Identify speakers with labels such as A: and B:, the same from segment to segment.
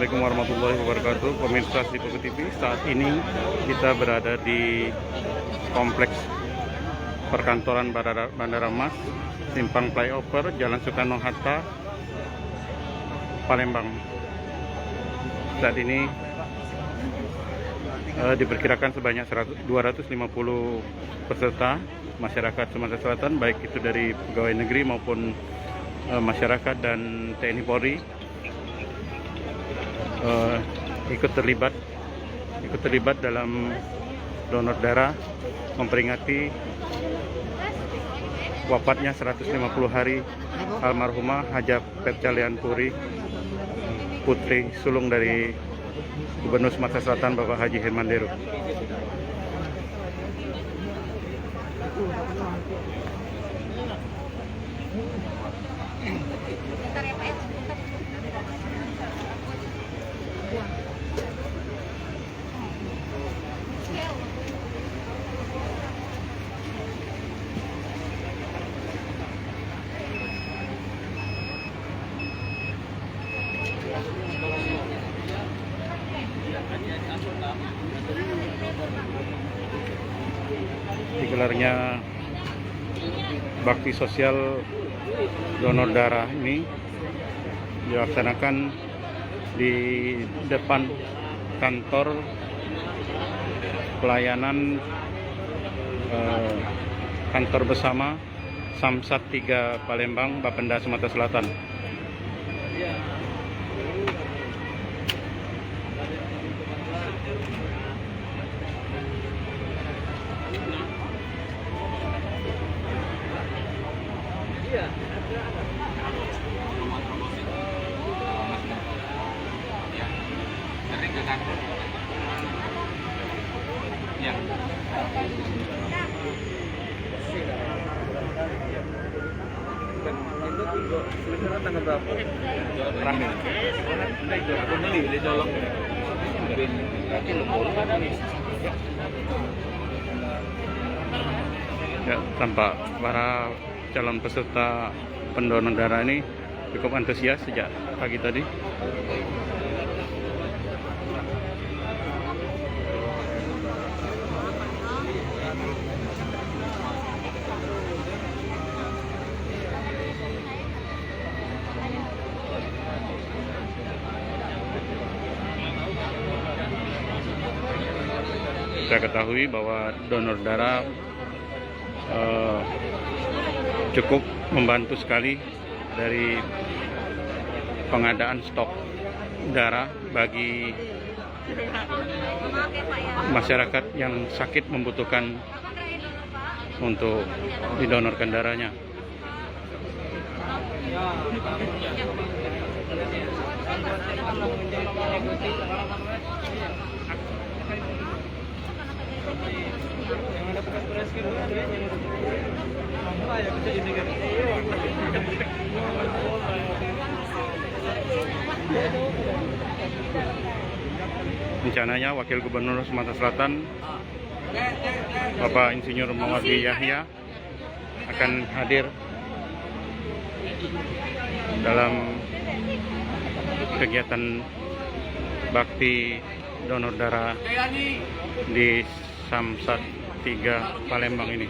A: Assalamualaikum warahmatullahi wabarakatuh. Pemirsa Sipoku TV, saat ini kita berada di kompleks perkantoran Bandara Mas, Simpang Flyover, Jalan Soekarno-Hatta, Palembang. Saat ini diperkirakan sebanyak 250 peserta masyarakat Sumatera Selatan, baik itu dari pegawai negeri maupun masyarakat dan TNI Polri, ikut terlibat dalam donor darah memperingati wafatnya 150 hari almarhumah Haja Petcalian Puri, putri sulung dari Gubernur Sumatera Selatan Bapak Haji Herman Deru. Digelarnya bakti sosial donor darah ini dilaksanakan di depan kantor pelayanan kantor bersama Samsat 3 Palembang, Bapenda, Sumatera Selatan.
B: Ya. Itu sebenarnya tanggal berapa? Terakhir. Aku beli di Jolong.
A: Ya, tampak para calon peserta pendonor darah ini cukup antusias sejak pagi tadi. Kita ketahui bahwa donor darah cukup membantu sekali dari pengadaan stok darah bagi masyarakat yang sakit membutuhkan untuk didonorkan darahnya. Rencananya Wakil Gubernur Sumatera Selatan Bapak Insinyur Mawardi Yahya akan hadir dalam kegiatan bakti donor darah di Samsat 3 Palembang ini.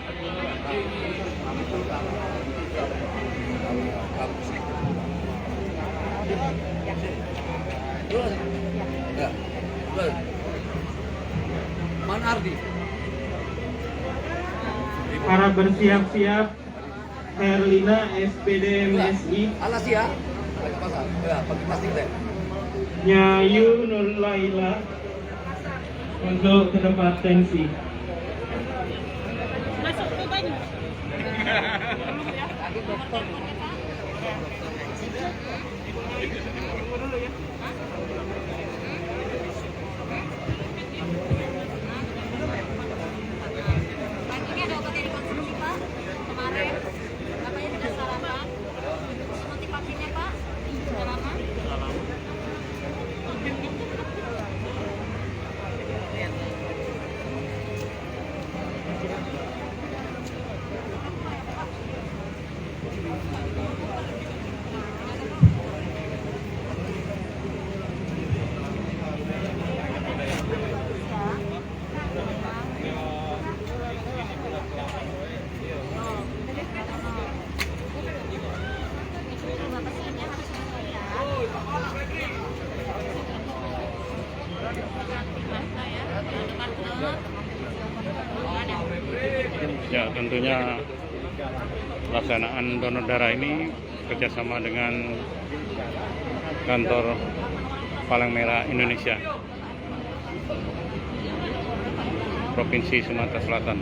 B: Man Ardi.
C: Para bersiap-siap, Herlina SPD MSI,
B: Alas ya. Ya, pakai plastik deh.
C: Nyayu Nur Laila untuk ke tempat tensi.
D: Masuk ke banyu.
E: Ini ada obat yang dikonsumsi Pak kemarin, bapaknya tidak sarapan. Nanti vaksinnya Pak sudah lama.
A: tentunya pelaksanaan donor darah ini kerjasama dengan kantor Palang Merah Indonesia Provinsi Sumatera Selatan.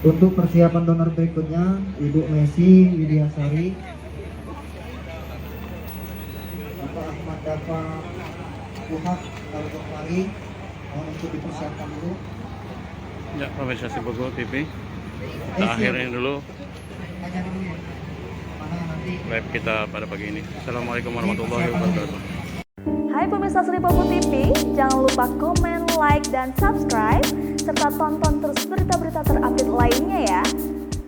D: Untuk persiapan donor berikutnya, Ibu Messi Widiasari, Bapak Ahmad Dafa Puhak Al-Ghafari, mohon untuk dipersiapkan dulu.
A: Ya, pemirsa Sibogo TV, kita akhirin dulu
D: Tanya dulu ya, mana nanti
A: live kita pada pagi ini. Assalamualaikum warahmatullahi wabarakatuh.
F: Hai pemirsa Sri Popo TV, jangan lupa komen, like, dan subscribe, serta tonton terus berita-berita terupdate lainnya ya.